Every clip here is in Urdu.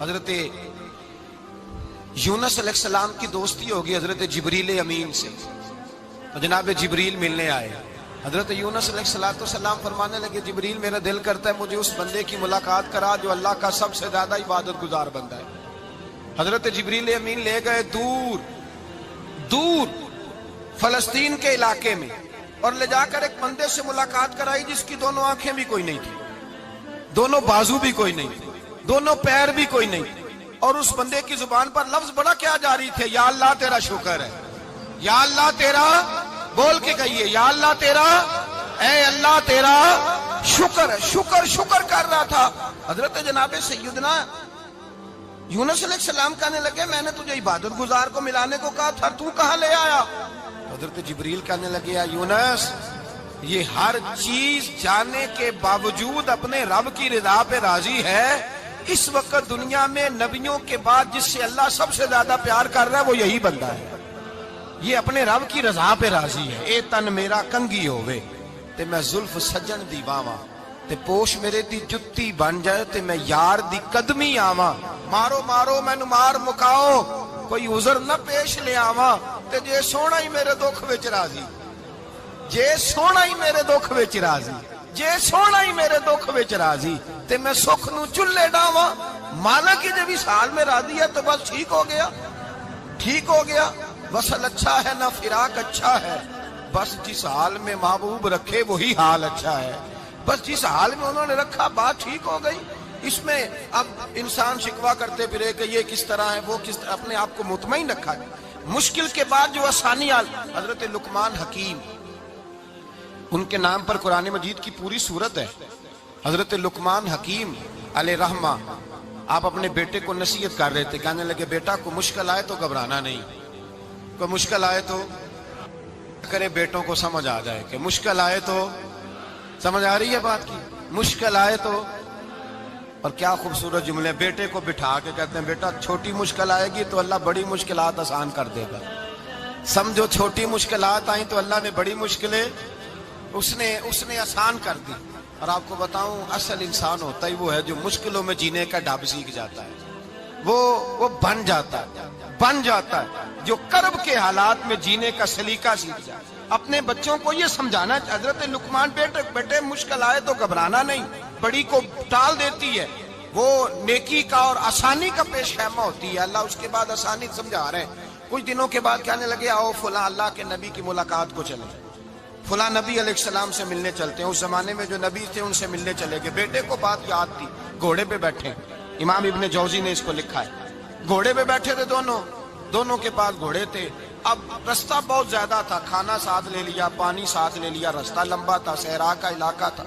حضرت یونس علیہ السلام کی دوستی ہوگی حضرت جبریل امین سے، تو جناب جبریل ملنے آئے۔ حضرت یونس علیہ السلام فرمانے لگے جبریل میرا دل کرتا ہے مجھے اس بندے کی ملاقات کرا جو اللہ کا سب سے زیادہ عبادت گزار بندہ ہے۔ حضرت جبریل امین لے گئے دور دور فلسطین کے علاقے میں، اور لے جا کر ایک بندے سے ملاقات کرائی جس کی دونوں آنکھیں بھی کوئی نہیں تھی، دونوں بازو بھی کوئی نہیں تھی، دونوں پیر بھی کوئی نہیں تھی، اور اس بندے کی زبان پر لفظ بڑا کیا جاری تھے، یا اللہ تیرا شکر ہے، یا اللہ تیرا، بول کے کہیے یا اللہ تیرا، اے اللہ تیرا شکر ہے، شکر شکر کر رہا تھا۔ حضرت جناب سیدنا یونس علیہ السلام کہنے لگے میں نے تجھے عبادت گزار کو ملانے کو کہا تھا، تو کہاں لے آیا؟ حضرت جبریل کہنے لگے یا یونس یہ ہر چیز جانے کے باوجود اپنے رب کی رضا پہ راضی ہے۔ اس وقت دنیا میں نبیوں کے بعد جس سے اللہ سب سے زیادہ پیار کر رہا ہے وہ یہی بندہ ہے، یہ اپنے رب کی رضا پہ راضی ہے۔ اے تن میرا کنگی ہووے تے میں زلف سجن دی باواں، تے پوش میرے دی جتی بن جائے تے میں یار دی قدمی آواں، مارو مارو مینو مار مکاؤ کوئی عذر نہ پیش لے آواں، تے جے سونا ہی میرے دکھ وچ راضی، جے سونا ہی میرے دکھ وچ راضی، جے سونا ہی میرے دکھ وچ راضی تے میں سکھ نو چلے ڈاواں، مالک جے بھی سال میں راضی ہے تو بس ٹھیک ہو گیا، ٹھیک ہو گیا۔ وصل اچھا ہے نہ فراق اچھا ہے، بس جس حال میں محبوب رکھے وہی حال اچھا ہے، بس جس حال میں انہوں نے رکھا بات ٹھیک ہو گئی۔ اس میں اب انسان شکوہ کرتے پھرے کہ یہ کس طرح ہے وہ کس طرح، اپنے آپ کو مطمئن رکھا ہے۔ مشکل کے بعد جو آسانی حضرت لقمان حکیم، ان کے نام پر قرآن مجید کی پوری سورت ہے۔ حضرت لقمان حکیم علیہ رحمہ آپ اپنے بیٹے کو نصیحت کر رہے تھے، کہنے لگے بیٹا کو مشکل آئے تو گھبرانا نہیں، کوئی مشکل آئے تو کرے بیٹوں کو سمجھ آ جائے کہ مشکل آئے تو، سمجھ آ رہی ہے بات کی، مشکل آئے تو۔ اور کیا خوبصورت جملے، بیٹے کو بٹھا کے کہتے ہیں بیٹا چھوٹی مشکل آئے گی تو اللہ بڑی مشکلات آسان کر دے گا، سمجھو چھوٹی مشکلات آئیں تو اللہ نے بڑی مشکلیں اس نے آسان کر دی۔ اور آپ کو بتاؤں اصل انسان ہوتا ہی وہ ہے جو مشکلوں میں جینے کا ڈھب سیکھ جاتا ہے، وہ بن جاتا ہے جو کرب کے حالات میں جینے کا سلیقہ سیکھ جائے۔ اپنے بچوں کو یہ سمجھانا، حضرت لقمان بیٹے مشکل آئے تو گھبرانا نہیں، بڑی کو ٹال دیتی ہے، وہ نیکی کا اور آسانی کا پیش خیمہ ہوتی ہے، اللہ اس کے بعد آسانی سمجھا رہے ہیں۔ کچھ دنوں کے بعد کہنے لگے آؤ فلاں اللہ کے نبی کی ملاقات کو چلیں، فلاں نبی علیہ السلام سے ملنے چلتے ہیں۔ اس زمانے میں جو نبی تھے ان سے ملنے چلے گئے، بیٹے کو بات یاد تھی، گھوڑے پہ بیٹھے، امام ابن جوزی نے اس کو لکھا ہے، گھوڑے پہ بیٹھے تھے دونوں کے پاس گھوڑے تھے۔ اب رستہ بہت زیادہ تھا، کھانا ساتھ لے لیا، پانی ساتھ لے لیا، رستہ لمبا تھا، صحرا کا علاقہ تھا۔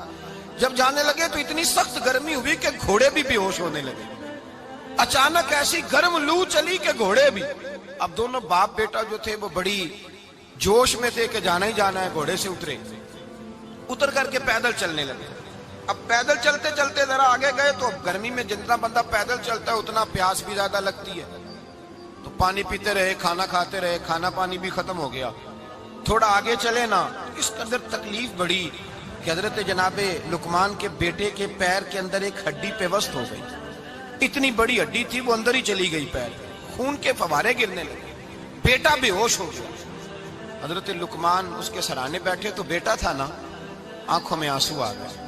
جب جانے لگے تو اتنی سخت گرمی ہوئی کہ گھوڑے بھی بے ہوش ہونے لگے، اچانک ایسی گرم لو چلی کہ گھوڑے بھی۔ اب دونوں باپ بیٹا جو تھے وہ بڑی جوش میں تھے کہ جانا ہی جانا ہے، گھوڑے سے اتر کر کے پیدل چلنے لگے۔ اب پیدل چلتے چلتے ذرا آگے گئے تو اب گرمی میں جتنا بندہ پیدل چلتا ہے اتنا پیاس بھی زیادہ لگتی ہے، تو پانی پیتے رہے، کھانا کھاتے رہے، کھانا پانی بھی ختم ہو گیا۔ تھوڑا آگے چلے نا، اس قدر تکلیف بڑی کہ حضرت جناب لقمان کے بیٹے کے پیر کے اندر ایک ہڈی پیوست ہو گئی، اتنی بڑی ہڈی تھی وہ اندر ہی چلی گئی، پیر خون کے فوارے گرنے لگے، بیٹا بے ہوش ہو گیا۔ حضرت لقمان اس کے سرانے بیٹھے تو بیٹا تھا نا، آنکھوں میں آنسو آ گئے۔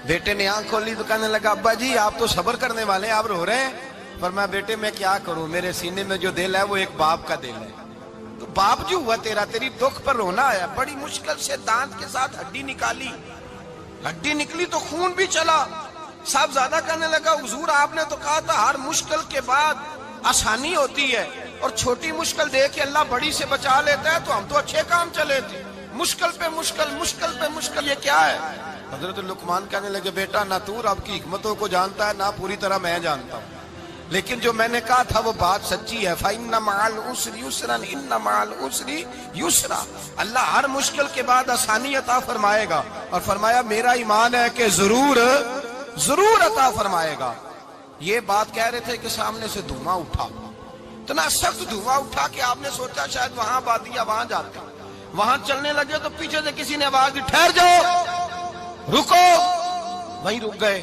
بیٹے نے آنکھ کھولی تو کہنے لگا ابا جی آپ تو صبر کرنے والے ہیں، آپ رو رہے ہیں۔ فرمایا بیٹے میں کیا کروں، میرے سینے میں جو دل ہے وہ ایک باپ کا دل ہے، تو باپ جو ہوا تیرا، تیری دکھ پر رونا آیا۔ بڑی مشکل سے دانت کے ساتھ ہڈی نکالی، ہڈی نکلی تو خون بھی چلا۔ صاحب زیادہ کہنے لگا حضور آپ نے تو کہا تھا ہر مشکل کے بعد آسانی ہوتی ہے، اور چھوٹی مشکل دے کے اللہ بڑی سے بچا لیتا ہے، تو ہم تو اچھے کام چلے تھے، مشکل پہ مشکل، مشکل پہ مشکل، یہ کیا ہے؟ حضرت لقمان کہنے لگے بیٹا نہ تو رب کی حکمتوں کو جانتا ہے نہ پوری طرح میں جانتا ہوں، لیکن جو میں نے کہا تھا وہ بات سچی ہے۔ فَإِنَّ مَعَ الْعُسْرِ يُسْرًا إِنَّ مَعَ الْعُسْرِ يُسْرًا، اللہ ہر مشکل کے بعد آسانی عطا فرمائے گا، اور فرمایا میرا ایمان ہے کہ ضرور عطا فرمائے گا۔ یہ بات کہہ رہے تھے کہ سامنے سے دھواں اٹھا، اتنا سخت دھواں اٹھا کہ آپ نے سوچا شاید وہاں بادیا وہاں جاتے، وہاں چلنے لگے تو پیچھے سے کسی نے آواز دی ٹھہر جاؤ، رکو، وہیں رک گئے۔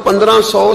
1500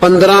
15,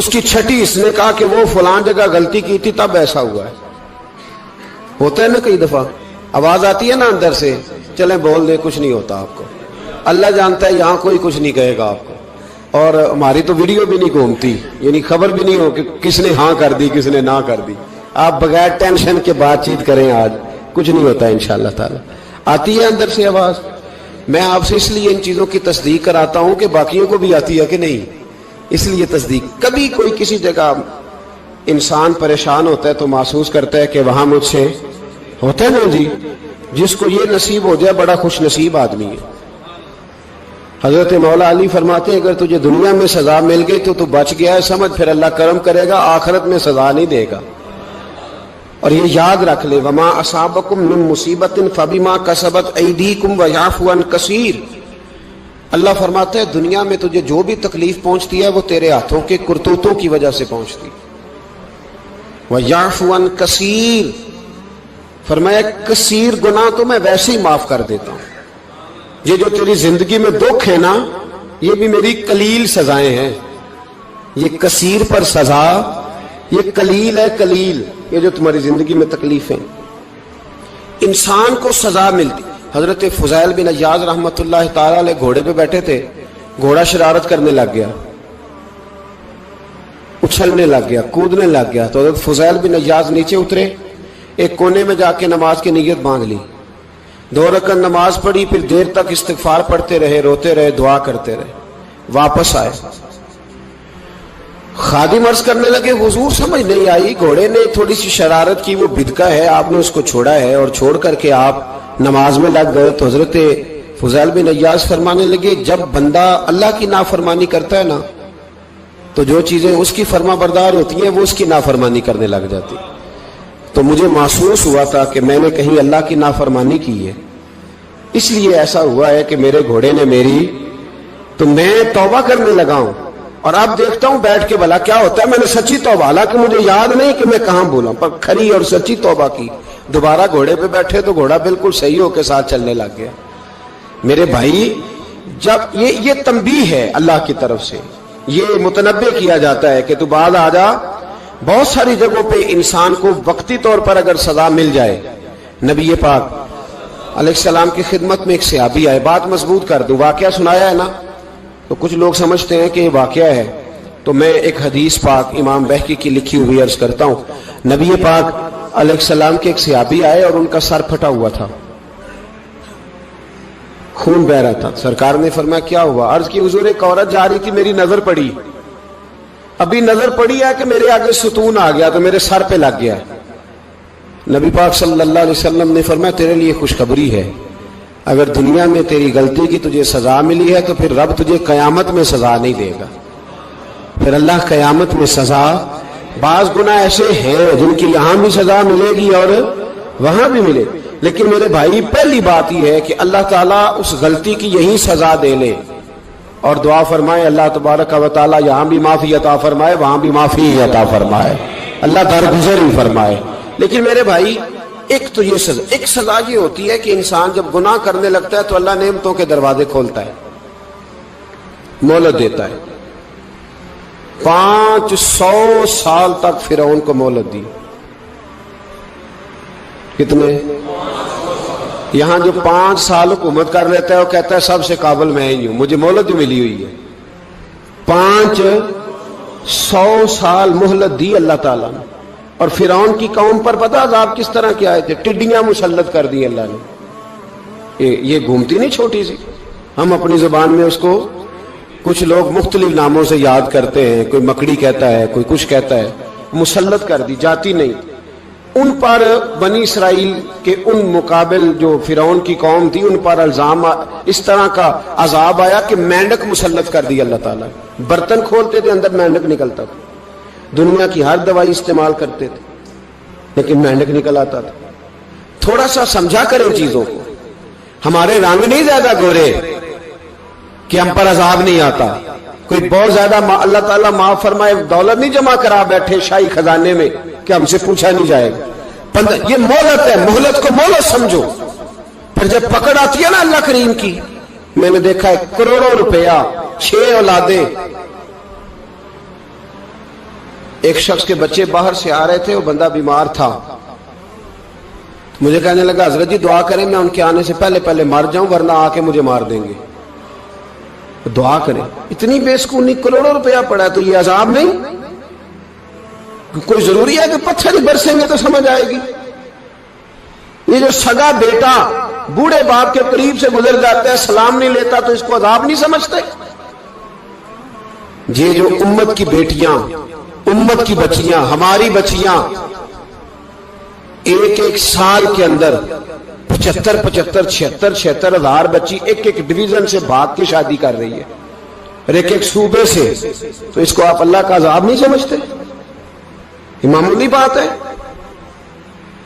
اس کی چھٹی اس نے کہا کہ وہ فلان جگہ غلطی کی تھی تب ایسا ہوا ہے. ہوتا ہے نا کئی دفعہ آواز آتی ہے نا اندر سے, چلیں بول دیں کچھ نہیں ہوتا آپ کو. اللہ جانتا ہے یہاں کوئی کچھ نہیں کہے گا آپ کو, اور ہماری تو ویڈیو بھی نہیں گھومتی, یعنی خبر بھی نہیں ہو کہ کس نے ہاں کر دی کس نے نہ کر دی. آپ بغیر ٹینشن کے بات چیت کریں, آج کچھ نہیں ہوتا انشاءاللہ تعالی. آتی ہے اندر سے آواز. میں آپ سے اس لیے ان چیزوں کی تصدیق کراتا ہوں کہ باقیوں کو بھی آتی ہے کہ نہیں, اس لیے تصدیق. کبھی کوئی کسی جگہ انسان پریشان ہوتا ہے تو محسوس کرتا ہے کہ وہاں مجھ سے ہوتا ہے نا جی, جس کو یہ نصیب ہو جائے بڑا خوش نصیب آدمی ہے. حضرت مولا علی فرماتے ہیں اگر تجھے دنیا میں سزا مل گئی تو بچ گیا ہے, سمجھ پھر اللہ کرم کرے گا, آخرت میں سزا نہیں دے گا. اور یہ یاد رکھ لے, وما اصابکم من مصیبت فبما کسبت ایدیکم ویعفو عن کثیر. اللہ فرماتا ہے دنیا میں تجھے جو بھی تکلیف پہنچتی ہے وہ تیرے ہاتھوں کے کرتوتوں کی وجہ سے پہنچتی. ویعفو عن کثیر, فرمایا کثیر گناہ تو میں ویسے ہی معاف کر دیتا ہوں. یہ جو تیری زندگی میں دکھ ہے نا, یہ بھی میری قلیل سزائیں ہیں. یہ کثیر پر سزا, یہ قلیل ہے قلیل. یہ جو تمہاری زندگی میں تکلیفیں, انسان کو سزا ملتی. حضرت فضیل بن عیاض رحمۃ اللہ تعالی علیہ گھوڑے پہ بیٹھے تھے, گھوڑا شرارت کرنے لگ گیا, اچھلنے لگ گیا, کودنے لگ گیا. تو حضرت فضیل بن عیاض نیچے اترے, ایک کونے میں جا کے نماز کی نیت باندھ لی, 2 رکعت نماز پڑھی, پھر دیر تک استغفار پڑھتے رہے, روتے رہے, دعا کرتے رہے. واپس آئے, خادم عرض کرنے لگے حضور سمجھ نہیں آئی, گھوڑے نے تھوڑی سی شرارت کی, وہ بدکا ہے, آپ نے اس کو چھوڑا ہے اور چھوڑ کر کے آپ نماز میں لگ گئے. تو حضرت فضیل بن عیاض فرمانے لگے جب بندہ اللہ کی نافرمانی کرتا ہے نا تو جو چیزیں اس کی فرما بردار ہوتی ہیں وہ اس کی نافرمانی کرنے لگ جاتی. تو مجھے محسوس ہوا تھا کہ میں نے کہیں اللہ کی نافرمانی کی ہے, اس لیے ایسا ہوا ہے کہ میرے گھوڑے نے میری, تو میں توبہ کرنے لگا ہوں. اور اب دیکھتا ہوں بیٹھ کے بھلا کیا ہوتا ہے. میں نے سچی توبہ, حالانکہ مجھے یاد نہیں کہ میں کہاں بولا, پر کھری اور سچی توبہ کی. دوبارہ گھوڑے پہ بیٹھے تو گھوڑا بالکل صحیح ہو کے ساتھ چلنے لگ گیا. میرے بھائی, جب یہ تنبیہ ہے اللہ کی طرف سے, یہ متنبہ کیا جاتا ہے کہ تو بعد آ جا. بہت ساری جگہوں پہ انسان کو وقتی طور پر اگر سزا مل جائے, نبی پاک علیہ السلام کی خدمت میں ایک صحابی آئے, بات مضبوط کر دوں, واقعہ سنایا ہے نا, تو کچھ لوگ سمجھتے ہیں کہ یہ واقعہ ہے, تو میں ایک حدیث پاک امام بہقی کی لکھی ہوئی عرض کرتا ہوں. نبی پاک علیہ السلام کے ایک صحابی آئے اور ان کا سر پھٹا ہوا تھا, خون بہ رہا تھا. سرکار نے فرمایا کیا ہوا؟ عرض کی حضور ایک عورت جا رہی تھی, میری نظر پڑی, ابھی نظر پڑی ہے کہ میرے آگے ستون آ گیا تو میرے سر پہ لگ گیا. نبی پاک صلی اللہ علیہ وسلم نے فرمایا تیرے لیے خوشخبری ہے, اگر دنیا میں تیری غلطی کی تجھے سزا ملی ہے تو پھر رب تجھے قیامت میں سزا نہیں دے گا. پھر اللہ قیامت میں سزا, بعض گناہ ایسے ہیں جن کی یہاں بھی سزا ملے گی اور وہاں بھی ملے, لیکن میرے بھائی پہلی بات یہ ہے کہ اللہ تعالیٰ اس غلطی کی یہی سزا دے لے, اور دعا فرمائے اللہ تبارک و تعالیٰ یہاں بھی معافی عطا فرمائے, وہاں بھی معافی عطا فرمائے, اللہ درگزر ہی فرمائے. لیکن میرے بھائی ایک تو یہ سزا, ایک سزا یہ ہوتی ہے کہ انسان جب گناہ کرنے لگتا ہے تو اللہ نعمتوں کے دروازے کھولتا ہے, مہلت دیتا ہے. 500 سال تک فرعون کو مہلت دی. کتنے؟ یہاں جو 5 سال حکومت کر لیتا ہے وہ کہتا ہے سب سے قابل میں ہی ہوں, مجھے مہلت ملی ہوئی ہے. 500 سال مہلت دی اللہ تعالیٰ نے. اور فرعون کی قوم پر پتہ عذاب کس طرح کے آئے تھے؟ ٹڈیاں مسلط کر دی اللہ نے. یہ گھومتی نہیں چھوٹی سی, ہم اپنی زبان میں اس کو کچھ لوگ مختلف ناموں سے یاد کرتے ہیں, کوئی مکڑی کہتا ہے, کوئی کچھ کہتا ہے. مسلط کر دی, جاتی نہیں. ان پر بنی اسرائیل کے ان مقابل جو فرعون کی قوم تھی ان پر الزام اس طرح کا عذاب آیا کہ مینڈک مسلط کر دی اللہ تعالیٰ. برتن کھولتے تھے اندر مینڈک نکلتا تھا, دنیا کی ہر دوائی استعمال کرتے تھے لیکن مینڈک نکل آتا تھا. تھوڑا سا سمجھا کریں چیزوں کو. ہمارے رنگ نہیں زیادہ گورے کہ ہم پر عذاب نہیں آتا. کوئی بہت زیادہ اللہ تعالیٰ معاف فرمائے دولت نہیں جمع کرا بیٹھے شاہی خزانے میں کہ ہم سے پوچھا نہیں جائے گا. یہ مہلت ہے, مہلت کو مہلت سمجھو. پھر جب پکڑ آتی ہے نا اللہ کریم کی, میں نے دیکھا ہے کروڑوں روپیہ, 6 اولادیں, ایک شخص کے بچے باہر سے آ رہے تھے, وہ بندہ بیمار تھا. مجھے کہنے لگا حضرت جی دعا کریں میں ان کے آنے سے پہلے پہلے مر جاؤں ورنہ آ کے مجھے مار دیں گے. دعا کریں. اتنی بے سکونی, کروڑوں روپیہ پڑا ہے تو یہ عذاب نہیں؟ کوئی ضروری ہے کہ پتھر ہی برسیں گے تو سمجھ آئے گی؟ یہ جو سگا بیٹا بوڑھے باپ کے قریب سے گزر جاتا ہے, سلام نہیں لیتا تو اس کو عذاب نہیں سمجھتے؟ یہ جو امت کی بیٹیاں, امت کی بچیاں, ہماری بچیاں ایک ایک سال کے اندر 75,000 ہزار بچی ایک ایک ڈویژن سے بھاگ کے شادی کر رہی ہے, اور ایک ایک صوبے سے, تو اس کو آپ اللہ کا عذاب نہیں سمجھتے؟ یہ معمولی بات ہے؟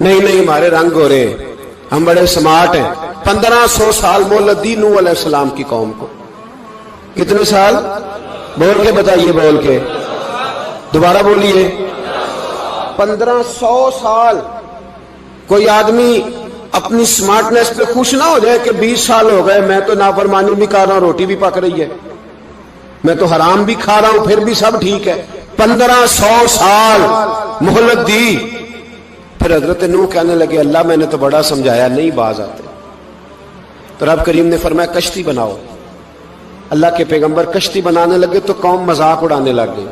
نہیں ہمارے رنگ ہو رہے ہیں, ہم بڑے سمارٹ ہیں. 1500 سال مہلت دی نوح علیہ السلام کی قوم کو. کتنے سال؟ بول کے بتائیے, بول کے دوبارہ بولیے. 1500 سال. کوئی آدمی اپنی سمارٹنس پہ خوش نہ ہو جائے کہ 20 سال ہو گئے میں تو نافرمانی بھی کر رہا ہوں, روٹی بھی پک رہی ہے, میں تو حرام بھی کھا رہا ہوں, پھر بھی سب ٹھیک ہے. 1500 سال مہلت دی. پھر حضرت نوح کہنے لگے اللہ میں نے تو بڑا سمجھایا, نہیں باز آتے. تو رب کریم نے فرمایا کشتی بناؤ. اللہ کے پیغمبر کشتی بنانے لگے تو قوم مذاق اڑانے لگ گئی.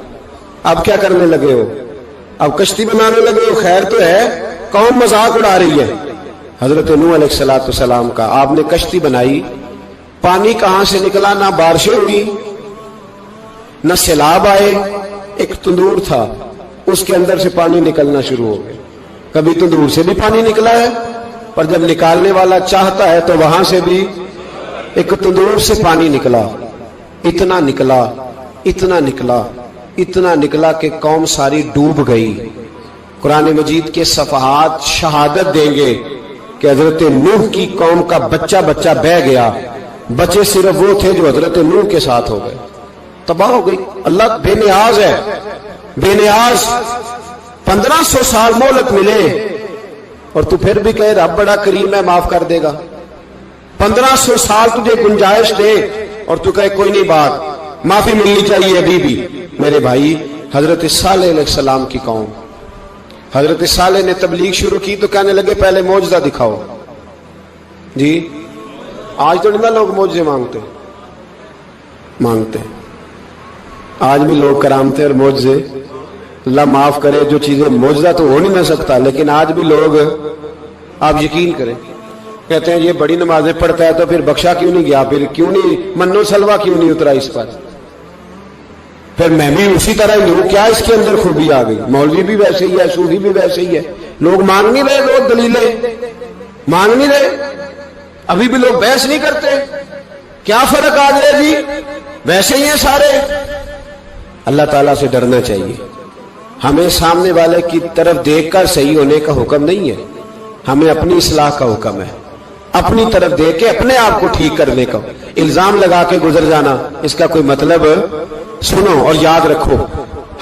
اب کیا کرنے لگے ہو؟ اب کشتی بنانے لگے ہو, خیر تو ہے, قوم مذاق اڑا رہی ہے. حضرت نوح علیہ السلام کا آپ نے کشتی بنائی, پانی کہاں سے نکلا؟ نہ بارشیں ہوئی نہ سیلاب آئے. ایک تندور تھا, اس کے اندر سے پانی نکلنا شروع ہو گیا. کبھی تندور سے بھی پانی نکلا ہے, پر جب نکالنے والا چاہتا ہے تو وہاں سے بھی ایک تندور سے پانی نکلا. اتنا نکلا, اتنا نکلا, اتنا نکلا کہ قوم ساری ڈوب گئی. قرآن مجید کے صفحات شہادت دیں گے کہ حضرت نوح کی قوم کا بچہ بہ گیا. بچے صرف وہ تھے جو حضرت نوح کے ساتھ ہو گئے, تباہ ہو گئی. اللہ بے نیاز ہے, بے نیاز. 1500 سال مہلت ملے اور تو پھر بھی کہے رب بڑا کریم ہے, معاف کر دے گا. 1500 سال تجھے گنجائش دے اور تو کہے کوئی نہیں, بات معافی ملنی چاہیے ابھی بھی. میرے بھائی, حضرت صالح علیہ السلام کی قوم, حضرت صالح نے تبلیغ شروع کی تو کہنے لگے پہلے معجزہ دکھاؤ. جی آج تو نہیں لوگ معجزے مانگتے ہیں. آج بھی لوگ کرامتے اور معجزے, اللہ معاف کرے, جو چیزیں معجزہ تو ہو نہیں نہ سکتا, لیکن آج بھی لوگ, آپ یقین کریں, کہتے ہیں یہ بڑی نمازیں پڑھتا ہے تو پھر بخشا کیوں نہیں گیا, پھر کیوں نہیں منو سلوا کیوں نہیں اترا اس پر, پھر میں بھی اسی طرح ہی ہوں, کیا اس کے اندر خوبی آ گئی؟ مولوی بھی ویسے ہی ہے, صوفی بھی ویسے ہی ہے. لوگ مانگ نہیں رہے, لوگ دلیلیں مانگ نہیں رہے, ابھی بھی لوگ بحث نہیں کرتے. کیا فرق آ گیا جی, ویسے ہی ہیں سارے. اللہ تعالیٰ سے ڈرنا چاہیے. ہمیں سامنے والے کی طرف دیکھ کر صحیح ہونے کا حکم نہیں ہے, ہمیں اپنی اصلاح کا حکم ہے. اپنی طرف دیکھ کے اپنے آپ کو ٹھیک کرنے کا. الزام لگا کے گزر جانا, اس کا کوئی مطلب. سنو اور یاد رکھو,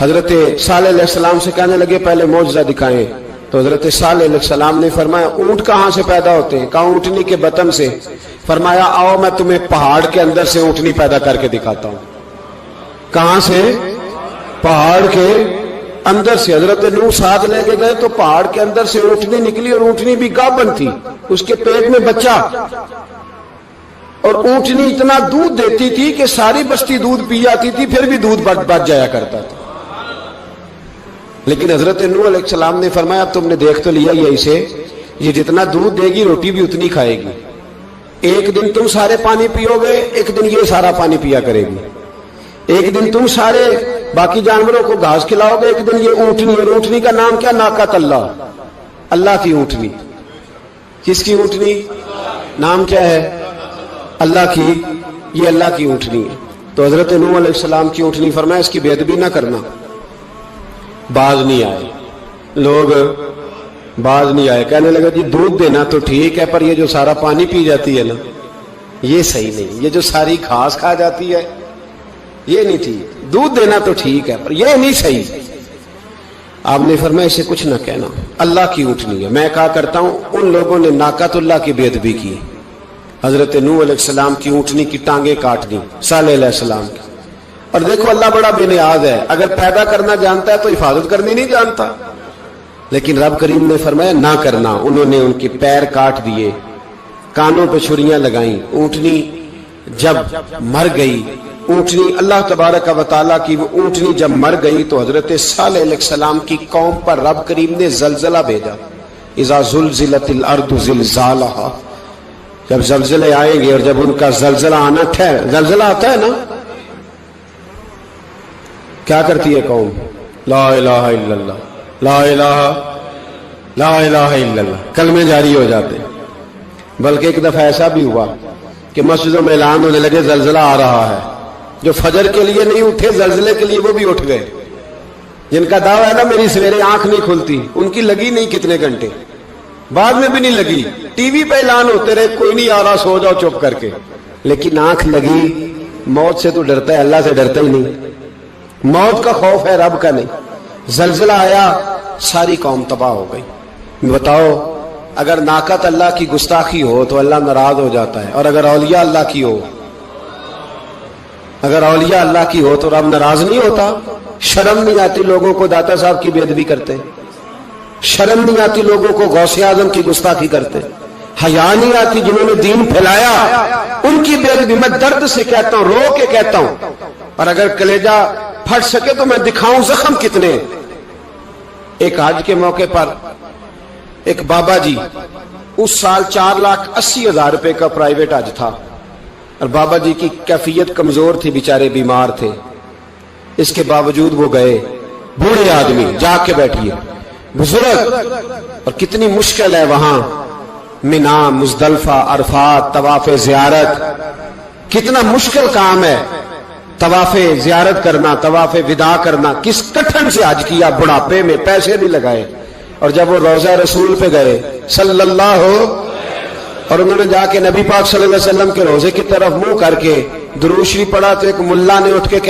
حضرت صالح علیہ السلام سے کہنے لگے پہلے معجزہ دکھائیں. تو حضرت صالح علیہ السلام نے فرمایا اونٹ کہاں سے پیدا ہوتے ہیں؟ کہا اونٹنی کے بطن سے. فرمایا آؤ میں تمہیں پہاڑ کے اندر سے اونٹنی پیدا کر کے دکھاتا ہوں. کہاں سے؟ پہاڑ کے اندر سے. حضرت نوح ساتھ لے کے گئے تو پہاڑ کے اندر سے اونٹنی نکلی, اور اونٹنی بھی گابن تھی, اس کے پیٹ میں بچہ, اور اونٹنی اتنا دودھ دیتی تھی کہ ساری بستی دودھ پی جاتی تھی, پھر بھی دودھ بچ جایا کرتا تھا. لیکن حضرت نوح علیہ السلام نے فرمایا تم نے دیکھ تو لیا یہ اسے, یہ جتنا دودھ دے گی روٹی بھی اتنی کھائے گی. ایک دن تم سارے پانی پیو گے, ایک دن یہ سارا پانی پیا کرے گی. ایک دن تم سارے باقی جانوروں کو گھاس کھلاؤ گے, ایک دن یہ اونٹنی. اور اونٹنی کا نام کیا؟ ناقۃ اللہ, اللہ کی اونٹنی. کس کی اونٹنی؟ نام کیا ہے؟ اللہ کی. یہ اللہ کی اونٹنی ہے. تو حضرت نوح علیہ السلام کی اونٹنی, فرمایا اس کی بے ادبی نہ کرنا. باز نہیں آئے لوگ, باز نہیں آئے. کہنے لگا جی دودھ دینا تو ٹھیک ہے, پر یہ جو سارا پانی پی جاتی ہے نا, یہ صحیح نہیں. یہ جو ساری گھاس کھا جاتی ہے یہ نہیں ٹھیک. دودھ دینا تو ٹھیک ہے پر یہ نہیں صحیح. آپ نے فرمایا اسے کچھ نہ کہنا, اللہ کی اونٹنی ہے. میں کہا کرتا ہوں ان لوگوں نے ناقۃ اللہ کی بے ادبی کی. حضرت نوح علیہ السلام کی اونٹنی کی ٹانگیں کاٹ دی, صالح علیہ السلام کی. اور دیکھو اللہ بڑا بے نیاز ہے، اگر پیدا کرنا جانتا ہے تو حفاظت کرنی نہیں جانتا. لیکن رب کریم نے فرمایا نہ کرنا. انہوں نے ان کے پیر کاٹ دیے، کانوں پہ چھریاں لگائیں. اونٹنی جب مر گئی، اونٹنی اللہ تبارک و تعالیٰ کی وہ اونٹنی جب مر گئی تو حضرت صالح علیہ السلام کی قوم پر رب کریم نے زلزلہ بھیجا. اذا زلزلت الارض زلزالہا، جب زلزلے آئیں گے اور جب ان کا زلزلہ آنا زلزلہ آتا ہے نا، کیا کرتی ہے قوم؟ لا الہ الا اللہ، لا الہ الا اللہ، کلمے جاری ہو جاتے. بلکہ ایک دفعہ ایسا بھی ہوا کہ مسجدوں میں اعلان ہونے لگے زلزلہ آ رہا ہے. جو فجر کے لیے نہیں اٹھے زلزلے کے لیے وہ بھی اٹھ گئے. جن کا دعویٰ ہے نا میری سویرے آنکھ نہیں کھلتی، ان کی لگی نہیں کتنے گھنٹے، بعد میں بھی نہیں لگی. ٹی وی پہ اعلان ہوتے رہے کوئی نہیں آ رہا، سو جاؤ چپ کر کے. لیکن آنکھ لگی. موت سے تو ڈرتا ہے، اللہ سے ڈرتا ہی نہیں. موت کا خوف ہے، رب کا نہیں. زلزلہ آیا، ساری قوم تباہ ہو گئی. بتاؤ اگر ناقت اللہ کی گستاخی ہو تو اللہ ناراض ہو جاتا ہے، اور اگر اولیاء اللہ کی ہو، اگر اولیاء اللہ کی ہو تو رب ناراض نہیں ہوتا. شرم نہیں آتی لوگوں کو داتا صاحب کی بے ادبی کرتے، شرم نہیں آتی لوگوں کو غوث اعظم کی گستاخی کرتے، حیا نہیں آتی جنہوں نے دین پھیلایا ان کی بے ادبی. میں درد سے کہتا ہوں، رو کے کہتا ہوں، اور اگر کلیجہ پھٹ سکے تو میں دکھاؤں زخم کتنے. ایک حج کے موقع پر ایک بابا جی، اس سال 4,80,000 روپے کا پرائیویٹ حج تھا، اور بابا جی کی کیفیت کمزور تھی، بیچارے بیمار تھے. اس کے باوجود وہ گئے. بوڑھے آدمی، جا کے بیٹھیے، بزرگ. اور کتنی مشکل ہے وہاں مینا، مزدلفہ، عرفات، طواف زیارت، کتنا مشکل کام ہے طواف زیارت کرنا، طواف وداع کرنا. کس کٹھن سے حج کیا، بڑھاپے میں، پیسے بھی لگائے. اور جب وہ روضہ رسول پہ گئے صلی اللہ اور انہوں نے جا کے نبی پاک صلی اللہ علیہ وسلم کے روضے کی طرف منہ کر کے درود شریف پڑھا تو ایک ملا نے اٹھ کے